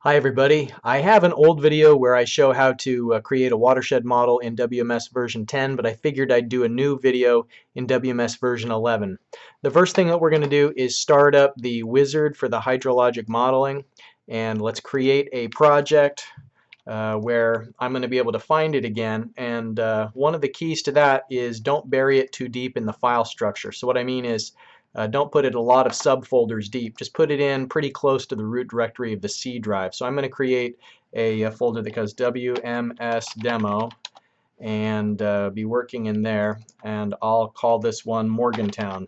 Hi everybody. I have an old video where I show how to create a watershed model in WMS version 10, but I figured I'd do a new video in WMS version 11. The first thing that we're going to do is start up the wizard for the hydrologic modeling, and let's create a project where I'm going to be able to find it again. And one of the keys to that is don't bury it too deep in the file structure. So what I mean is don't put it a lot of subfolders deep. Just put it in pretty close to the root directory of the C drive. So I'm going to create a folder that goes WMS demo and be working in there. And I'll call this one Morgantown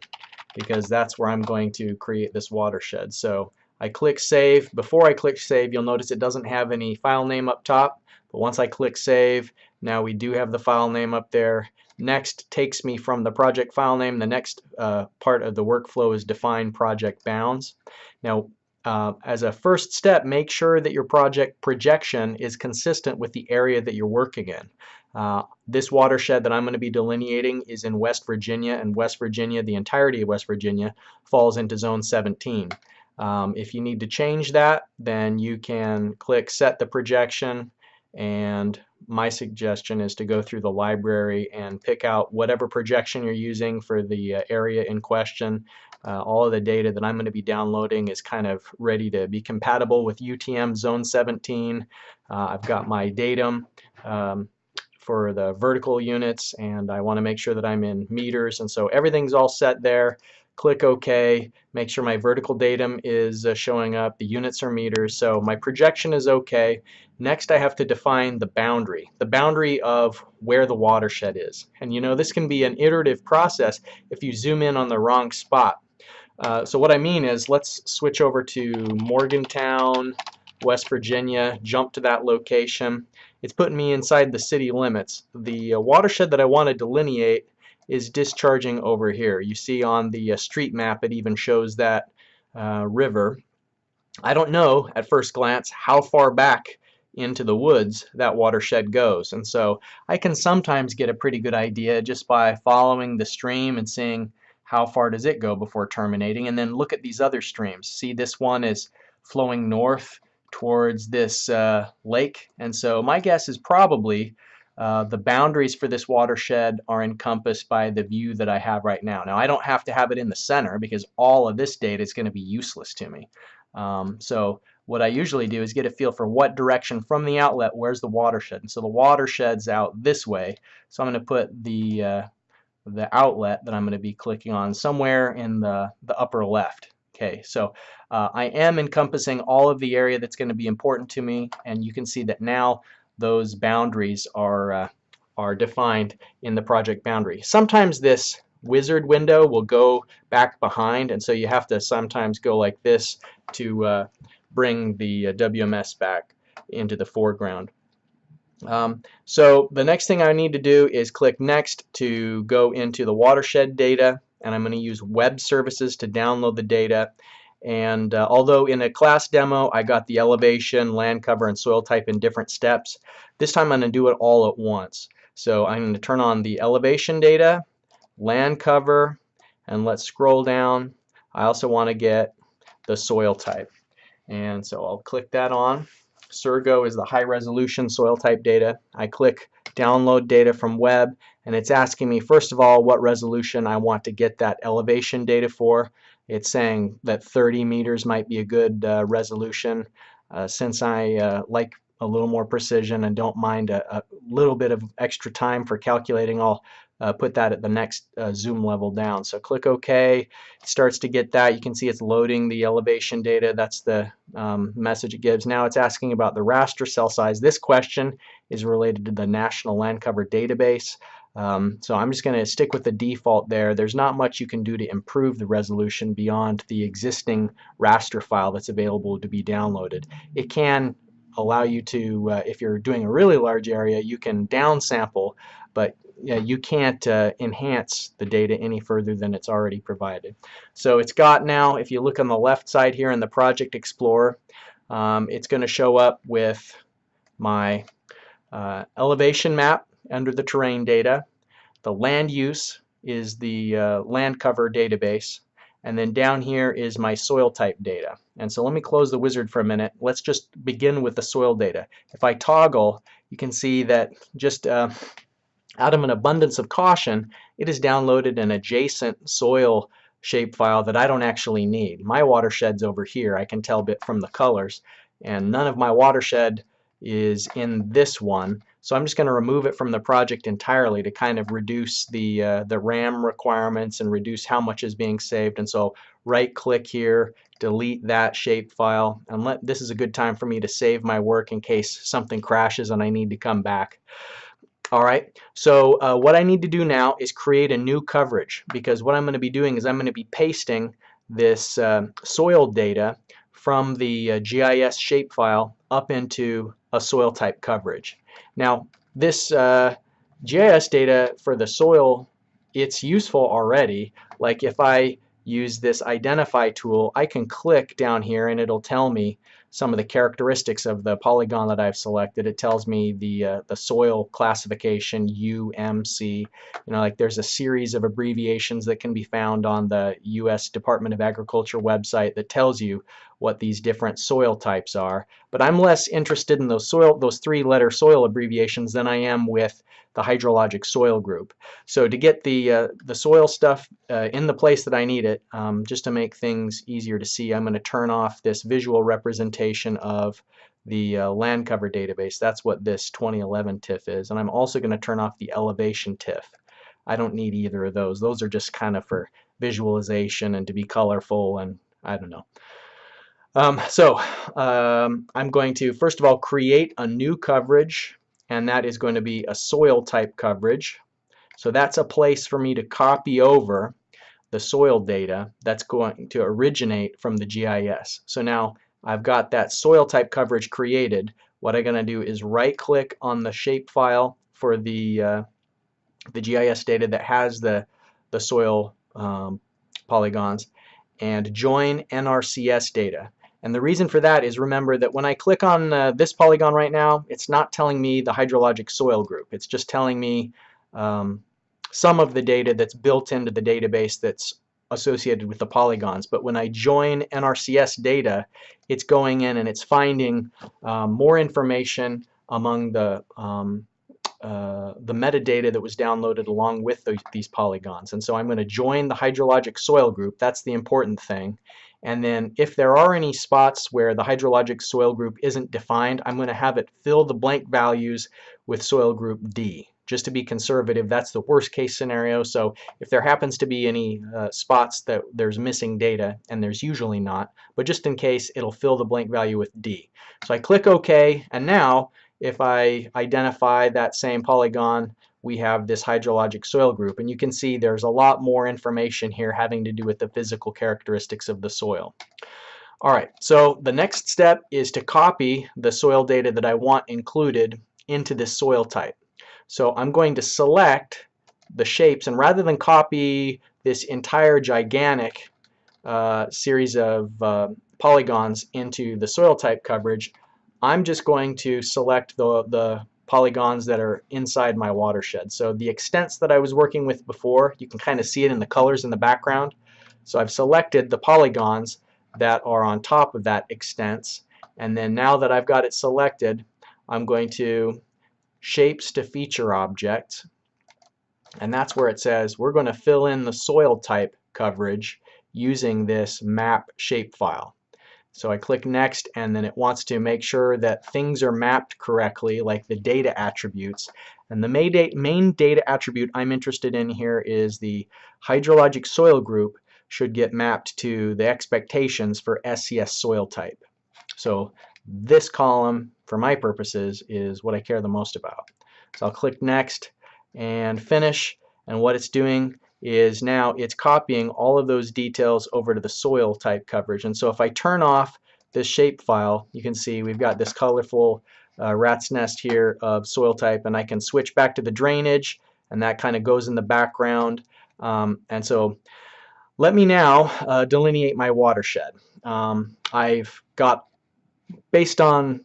because that's where I'm going to create this watershed. So I click save. Before I click save, you'll notice it doesn't have any file name up top, but once I click save, now we do have the file name up there. Next takes me from the project file name. The next part of the workflow is define project bounds. Now, as a first step, make sure that your project projection is consistent with the area that you're working in. This watershed that I'm going to be delineating is in West Virginia, and West Virginia, the entirety of West Virginia, falls into Zone 17. If you need to change that, then you can click Set the Projection, and my suggestion is to go through the library and pick out whatever projection you're using for the area in question. All of the data that I'm going to be downloading is kind of ready to be compatible with UTM Zone 17. I've got my datum for the vertical units, and I want to make sure that I'm in meters, and so everything's all set there. Click OK, make sure my vertical datum is showing up, the units are meters, so my projection is okay. Next I have to define the boundary of where the watershed is. And you know, this can be an iterative process if you zoom in on the wrong spot. So what I mean is, let's switch over to Morgantown, West Virginia, jump to that location. It's putting me inside the city limits. The watershed that I want to delineate is discharging over here. You see on the street map it even shows that river. I don't know at first glance how far back into the woods that watershed goes, and so I can sometimes get a pretty good idea just by following the stream and seeing how far does it go before terminating, and then look at these other streams. See, this one is flowing north towards this lake, and so my guess is probably the boundaries for this watershed are encompassed by the view that I have right now. Now, I don't have to have it in the center because all of this data is going to be useless to me. So what I usually do is get a feel for what direction from the outlet, where's the watershed. And so the watershed's out this way. So I'm going to put the outlet that I'm going to be clicking on somewhere in the upper left. Okay, so I am encompassing all of the area that's going to be important to me, and you can see that now those boundaries are defined in the project boundary. Sometimes this wizard window will go back behind, and so you have to sometimes go like this to bring the WMS back into the foreground. So the next thing I need to do is click Next to go into the watershed data, and I'm going to use web services to download the data. And although in a class demo I got the elevation, land cover, and soil type in different steps, this time I'm going to do it all at once. So I'm going to turn on the elevation data, land cover, and let's scroll down. I also want to get the soil type, and so I'll click that on. Surgo is the high resolution soil type data. I click download data from web, and it's asking me first of all what resolution I want to get that elevation data for. It's saying that 30 meters might be a good resolution. Since I like a little more precision and don't mind a little bit of extra time for calculating, I'll put that at the next zoom level down. So click OK. It starts to get that. You can see it's loading the elevation data. That's the message it gives. Now it's asking about the raster cell size. This question is related to the National Land Cover Database. So I'm just going to stick with the default there. There's not much you can do to improve the resolution beyond the existing raster file that's available to be downloaded. It can allow you to, if you're doing a really large area, you can downsample, but you can't enhance the data any further than it's already provided. So it's got now, if you look on the left side here in the Project Explorer, it's going to show up with my elevation map under the terrain data. The land use is the land cover database, and then down here is my soil type data. And so let me close the wizard for a minute. Let's just begin with the soil data. If I toggle, you can see that just out of an abundance of caution, it has downloaded an adjacent soil shapefile that I don't actually need. My watershed's over here. I can tell from the colors, and none of my watershed is in this one. So I'm just going to remove it from the project entirely to kind of reduce the RAM requirements and reduce how much is being saved. And so right click here, delete that shapefile, and this is a good time for me to save my work in case something crashes and I need to come back. All right, so what I need to do now is create a new coverage, because what I'm going to be doing is I'm going to be pasting this soil data from the GIS shapefile up into a soil type coverage. Now, this GIS data for the soil, it's useful already. Like if I use this identify tool, I can click down here and it'll tell me some of the characteristics of the polygon that I've selected. It tells me the soil classification, UMC. Like there's a series of abbreviations that can be found on the U.S. Department of Agriculture website that tells you what these different soil types are. But I'm less interested in those three-letter soil abbreviations than I am with the hydrologic soil group. So to get the soil stuff in the place that I need it, just to make things easier to see, I'm going to turn off this visual representation of the land cover database. That's what this 2011 TIFF is. And I'm also going to turn off the elevation TIFF. I don't need either of those. Those are just kind of for visualization and to be colorful, and I don't know. I'm going to first of all create a new coverage, and that is going to be a soil type coverage. So that's a place for me to copy over the soil data that's going to originate from the GIS. So now I've got that soil type coverage created. What I'm going to do is right click on the shapefile for the GIS data that has the soil polygons and join NRCS data. And the reason for that is, remember that when I click on this polygon right now, it's not telling me the hydrologic soil group. It's just telling me some of the data that's built into the database that's associated with the polygons. But when I join NRCS data, it's going in and it's finding more information among the metadata that was downloaded along with these polygons. And so I'm going to join the hydrologic soil group. That's the important thing. And then if there are any spots where the hydrologic soil group isn't defined, I'm going to have it fill the blank values with soil group D. Just to be conservative, that's the worst case scenario. So if there happens to be any spots that there's missing data, and there's usually not, but just in case, it'll fill the blank value with D. So I click OK, and now if I identify that same polygon, we have this hydrologic soil group, and you can see there's a lot more information here having to do with the physical characteristics of the soil. All right, so the next step is to copy the soil data that I want included into this soil type. So I'm going to select the shapes, and rather than copy this entire gigantic series of polygons into the soil type coverage, I'm just going to select the polygons that are inside my watershed. So the extents that I was working with before, you can kind of see it in the colors in the background. So I've selected the polygons that are on top of that extents, and then now that I've got it selected, I'm going to Shapes to Feature Objects, and that's where it says we're going to fill in the soil type coverage using this map shapefile. So I click Next, and then it wants to make sure that things are mapped correctly, like the data attributes. And the main data attribute I'm interested in here is the hydrologic soil group should get mapped to the expectations for SCS soil type. So this column, for my purposes, is what I care the most about. So I'll click Next and Finish, and what it's doing is now it's copying all of those details over to the soil type coverage. And so if I turn off this shapefile, you can see we've got this colorful rat's nest here of soil type, and I can switch back to the drainage, and that kind of goes in the background. And so let me now delineate my watershed. I've got, based on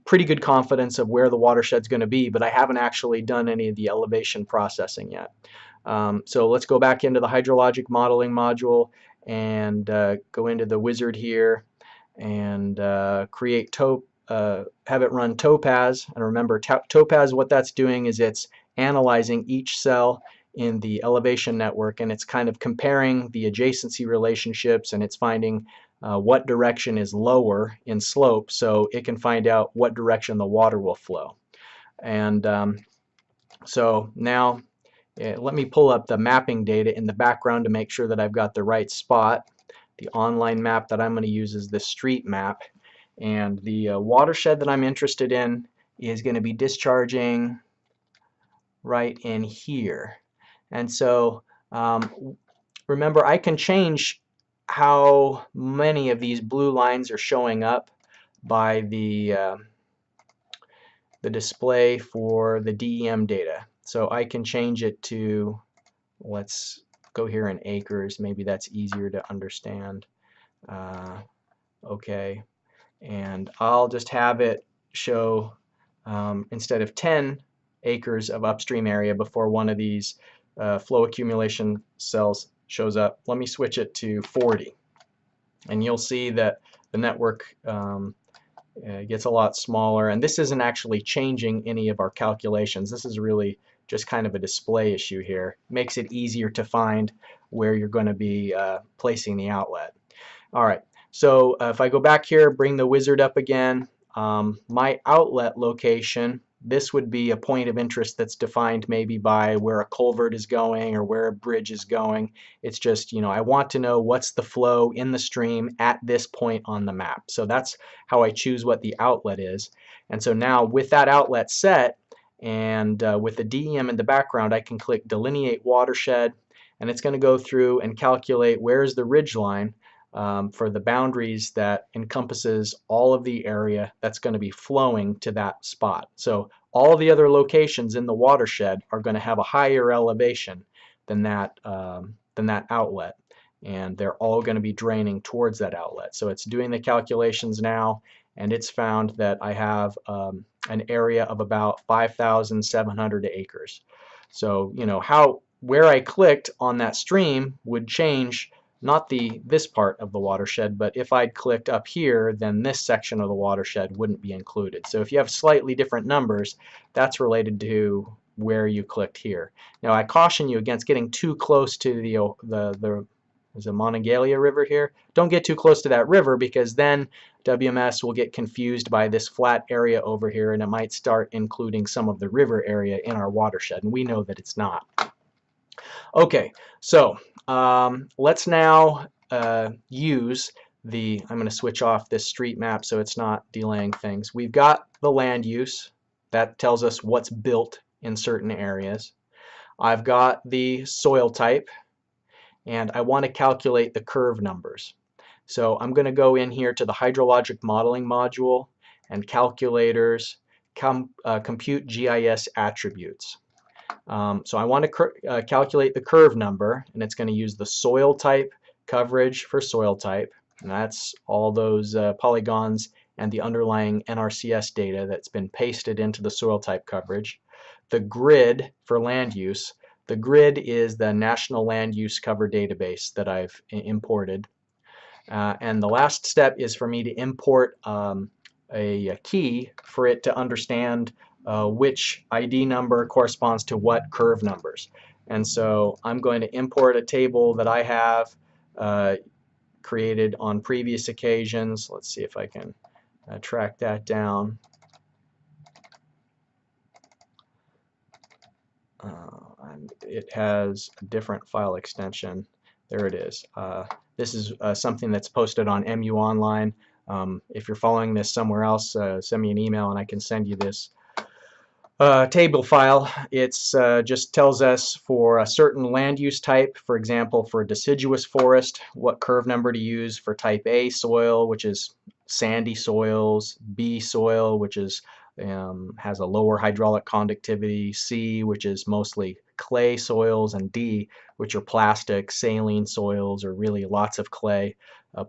pretty good confidence of where the watershed's going to be, but I haven't actually done any of the elevation processing yet. So let's go back into the hydrologic modeling module, and go into the wizard here and create have it run Topaz. And remember, Topaz, what that's doing is it's analyzing each cell in the elevation network, and it's kind of comparing the adjacency relationships, and it's finding what direction is lower in slope, so it can find out what direction the water will flow. And so now let me pull up the mapping data in the background to make sure that I've got the right spot. The online map that I'm going to use is the street map, and the watershed that I'm interested in is going to be discharging right in here. And so remember, I can change how many of these blue lines are showing up by the display for the DEM data. So I can change it to, let's go here in acres, maybe that's easier to understand. Okay, and I'll just have it show instead of 10 acres of upstream area before one of these flow accumulation cells shows up. Let me switch it to 40, and you'll see that the network gets a lot smaller, and this isn't actually changing any of our calculations. This is really just kind of a display issue here. Makes it easier to find where you're going to be placing the outlet. All right, so if I go back here, bring the wizard up again, my outlet location, this would be a point of interest that's defined maybe by where a culvert is going or where a bridge is going. It's just, I want to know what's the flow in the stream at this point on the map. So that's how I choose what the outlet is. And so now with that outlet set and with the DEM in the background, I can click Delineate Watershed, and it's going to go through and calculate where's the ridge line for the boundaries that encompasses all of the area that's going to be flowing to that spot. So all the other locations in the watershed are going to have a higher elevation than that outlet, and they're all going to be draining towards that outlet. So it's doing the calculations now, and it's found that I have an area of about 5,700 acres. So where I clicked on that stream would change not this part of the watershed, but if I'd clicked up here, then this section of the watershed wouldn't be included. So if you have slightly different numbers, that's related to where you clicked here. Now I caution you against getting too close to there's a Monongalia River here. Don't get too close to that river, because then WMS will get confused by this flat area over here, and it might start including some of the river area in our watershed, and we know that it's not. Okay, so let's now use I'm going to switch off this street map so it's not delaying things. We've got the land use. That tells us what's built in certain areas. I've got the soil type, and I want to calculate the curve numbers. So I'm going to go in here to the hydrologic modeling module and calculators, compute GIS attributes. So I want to calculate the curve number, and it's going to use the soil type coverage for soil type, and that's all those polygons and the underlying NRCS data that's been pasted into the soil type coverage. The grid for land use. The grid is the National Land Use Cover database that I've imported. And the last step is for me to import a key for it to understand which ID number corresponds to what curve numbers. And so I'm going to import a table that I have created on previous occasions. Let's see if I can track that down. It has a different file extension. There it is. This is something that's posted on MU Online. If you're following this somewhere else, send me an email and I can send you this table file. It's just tells us for a certain land use type, for example, for deciduous forest, what curve number to use for type A soil, which is sandy soils, B soil, which is has a lower hydraulic conductivity, C, which is mostly clay soils, and D, which are plastic, saline soils, or really lots of clay,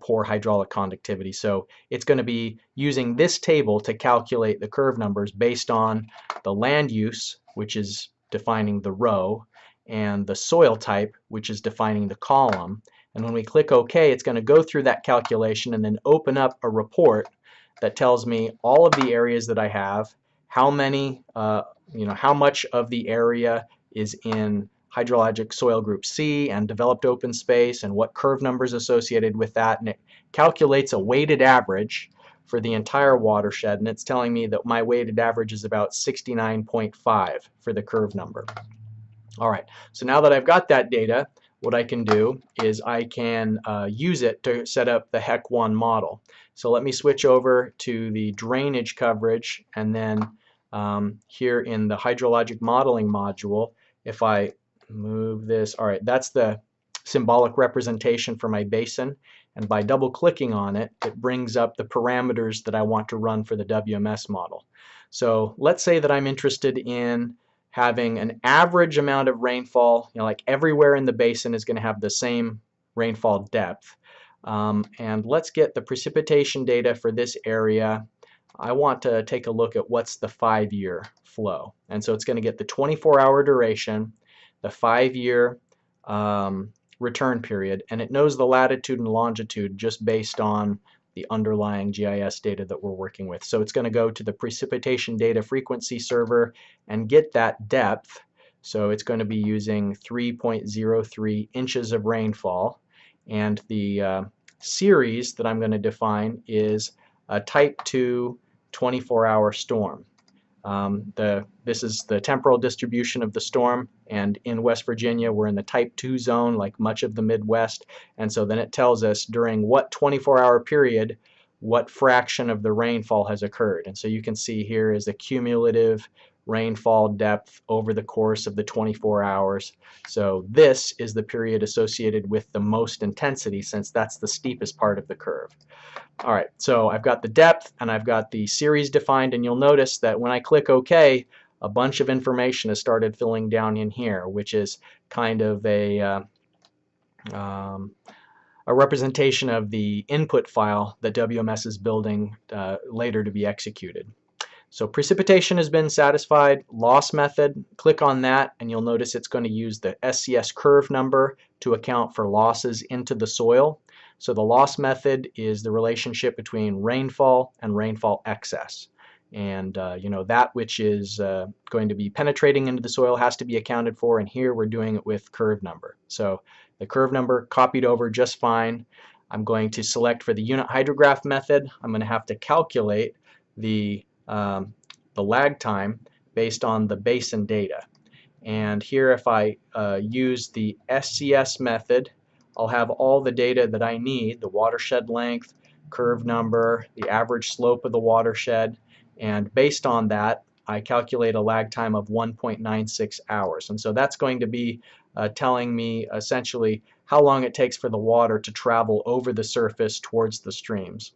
poor hydraulic conductivity. So it's going to be using this table to calculate the curve numbers based on the land use, which is defining the row, and the soil type, which is defining the column. And when we click OK, it's going to go through that calculation and then open up a report that tells me all of the areas that I have, how many, how much of the area is in hydrologic soil group C and developed open space and what curve numbers associated with that. And it calculates a weighted average for the entire watershed, and it's telling me that my weighted average is about 69.5 for the curve number. All right, so now that I've got that data, what I can do is I can use it to set up the HEC-1 model. So let me switch over to the drainage coverage, and then here in the hydrologic modeling module, if I move this, all right, that's the symbolic representation for my basin, and by double clicking on it, it brings up the parameters that I want to run for the WMS model. So let's say that I'm interested in having an average amount of rainfall, like everywhere in the basin is going to have the same rainfall depth. And let's get the precipitation data for this area. I want to take a look at what's the 5-year flow. And so it's going to get the 24-hour duration, the 5-year return period, and it knows the latitude and longitude just based on the underlying GIS data that we're working with. So it's going to go to the precipitation data frequency server and get that depth. So it's going to be using 3.03 inches of rainfall, and the series that I'm going to define is a type 2 24-hour storm. This is the temporal distribution of the storm, and in West Virginia we're in the type 2 zone like much of the Midwest, and so then it tells us during what 24-hour period what fraction of the rainfall has occurred. And so you can see here is the cumulative rainfall depth over the course of the 24 hours. So this is the period associated with the most intensity, since that's the steepest part of the curve. All right, so I've got the depth and I've got the series defined, and you'll notice that when I click OK, a bunch of information has started filling down in here, which is kind of a representation of the input file that WMS is building later to be executed. So precipitation has been satisfied. Loss method, click on that and you'll notice it's going to use the SCS curve number to account for losses into the soil. So the loss method is the relationship between rainfall and rainfall excess. And that which is going to be penetrating into the soil has to be accounted for, and here we're doing it with curve number. So the curve number copied over just fine. I'm going to select for the unit hydrograph method. I'm going to have to calculate the lag time based on the basin data. And here if I use the SCS method, I'll have all the data that I need, the watershed length, curve number, the average slope of the watershed, and based on that I calculate a lag time of 1.96 hours. And so that's going to be telling me essentially how long it takes for the water to travel over the surface towards the streams.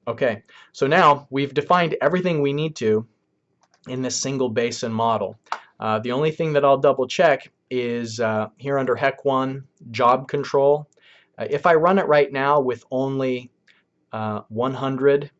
Okay, so now we've defined everything we need to in this single basin model. The only thing that I'll double check is here under HEC-1 job control. If I run it right now with only 100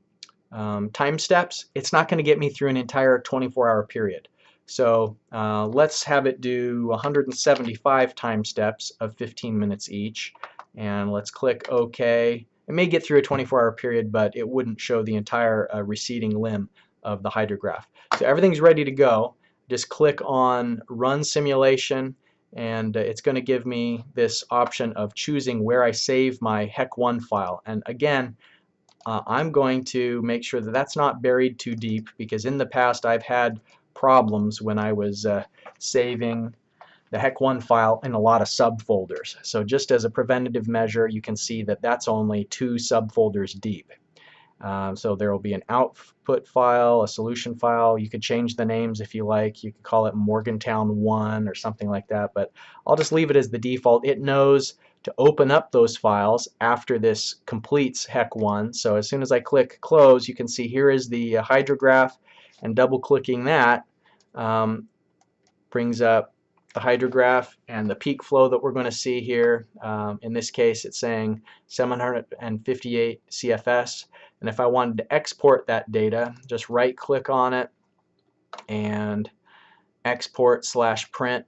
time steps, it's not going to get me through an entire 24-hour period. So let's have it do 175 time steps of 15 minutes each, and let's click OK. It may get through a 24-hour period, but it wouldn't show the entire receding limb of the hydrograph. So everything's ready to go. Just click on Run Simulation, and it's going to give me this option of choosing where I save my HEC-1 file. And again, I'm going to make sure that that's not buried too deep, because in the past I've had problems when I was saving the HEC-1 file in a lot of subfolders. So just as a preventative measure, you can see that that's only 2 subfolders deep. So there will be an output file, a solution file. You could change the names if you like. You could call it Morgantown 1 or something like that, but I'll just leave it as the default. It knows to open up those files after this completes HEC-1. So as soon as I click close, you can see here is the hydrograph, and double clicking that brings up the hydrograph and the peak flow that we're going to see here. In this case it's saying 758 CFS, and if I wanted to export that data, just right click on it and export/print,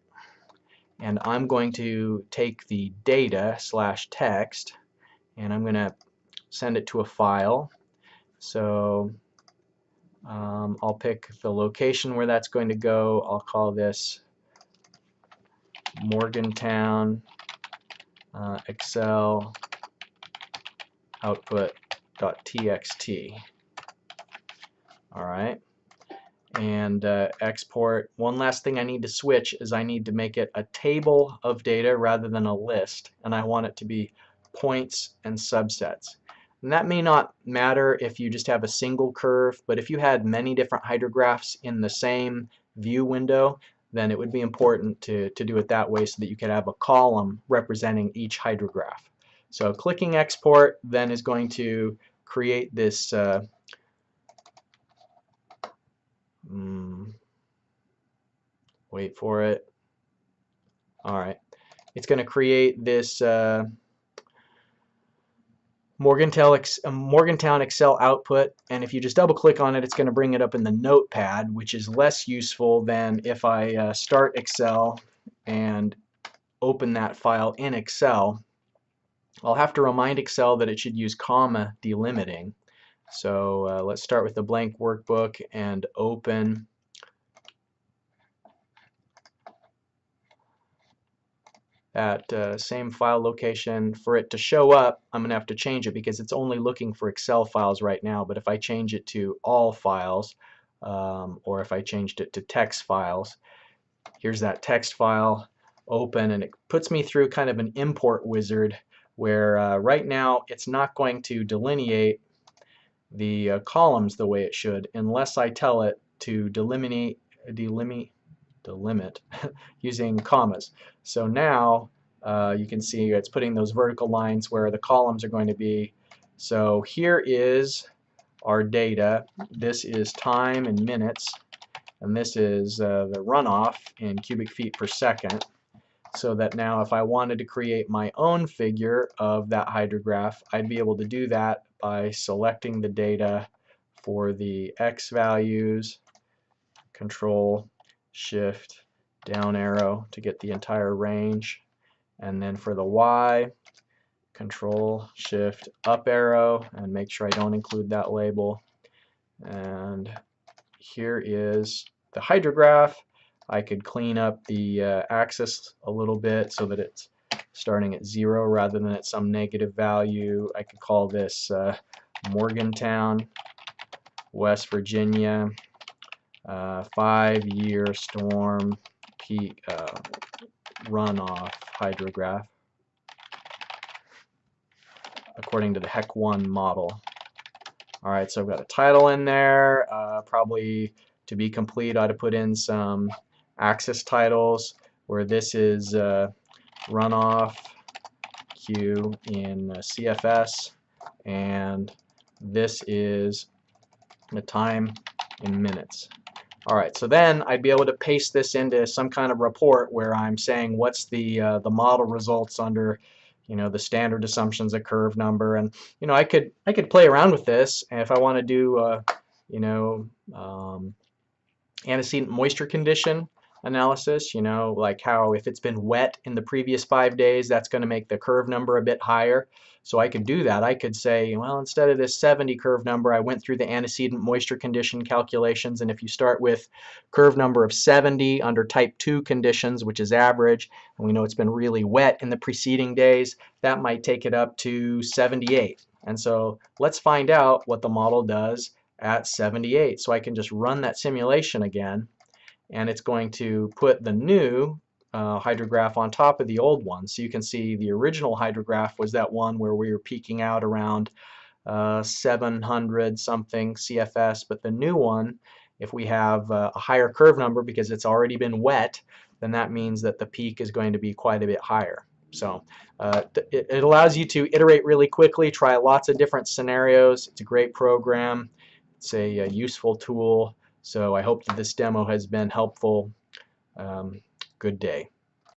and I'm going to take the data / text and I'm going to send it to a file. So I'll pick the location where that's going to go. I'll call this Morgantown Excel output.txt. All right. And export. One last thing I need to switch is I need to make it a table of data rather than a list, and I want it to be points and subsets. And that may not matter if you just have a single curve, but if you had many different hydrographs in the same view window, then it would be important to do it that way so that you could have a column representing each hydrograph. So clicking export then is going to create this wait for it. Alright. It's going to create this Morgantown Excel output, and if you just double click on it, it's going to bring it up in the notepad, which is less useful than if I start Excel and open that file in Excel. I'll have to remind Excel that it should use comma delimiting. So let's start with the blank workbook and open that same file location. For it to show up, I'm going to have to change it because it's only looking for Excel files right now. But if I change it to all files, or if I changed it to text files, here's that text file, open, and it puts me through kind of an import wizard where right now it's not going to delineate the columns the way it should unless I tell it to delimit using commas. So now you can see it's putting those vertical lines where the columns are going to be. So here is our data. This is time in minutes, and this is the runoff in cubic feet per second. So that now if I wanted to create my own figure of that hydrograph, I'd be able to do that by selecting the data for the X values, Control Shift down arrow to get the entire range, and then for the Y, Control Shift up arrow and make sure I don't include that label. And here is the hydrograph. I could clean up the axis a little bit so that it's starting at 0 rather than at some negative value. I could call this Morgantown, West Virginia, 5-year storm peak runoff hydrograph according to the HEC-1 model. Alright, so I've got a title in there. Probably to be complete, I ought to put in some axis titles where this is runoff Q in CFS, and this is the time in minutes. Alright, so then I'd be able to paste this into some kind of report where I'm saying what's the model results under the standard assumptions of curve number, and I could play around with this, and if I want to do antecedent moisture condition analysis, like how if it's been wet in the previous 5 days, that's going to make the curve number a bit higher. So I could do that. I could say, well, instead of this 70 curve number, I went through the antecedent moisture condition calculations, and if you start with curve number of 70 under type 2 conditions, which is average, and we know it's been really wet in the preceding days, that might take it up to 78. And so let's find out what the model does at 78. So I can just run that simulation again, and it's going to put the new hydrograph on top of the old one. So you can see the original hydrograph was that one where we were peaking out around 700 something CFS, but the new one, if we have a higher curve number because it's already been wet, then that means that the peak is going to be quite a bit higher. So it allows you to iterate really quickly, try lots of different scenarios. It's a great program. It's a useful tool. So I hope that this demo has been helpful. Good day.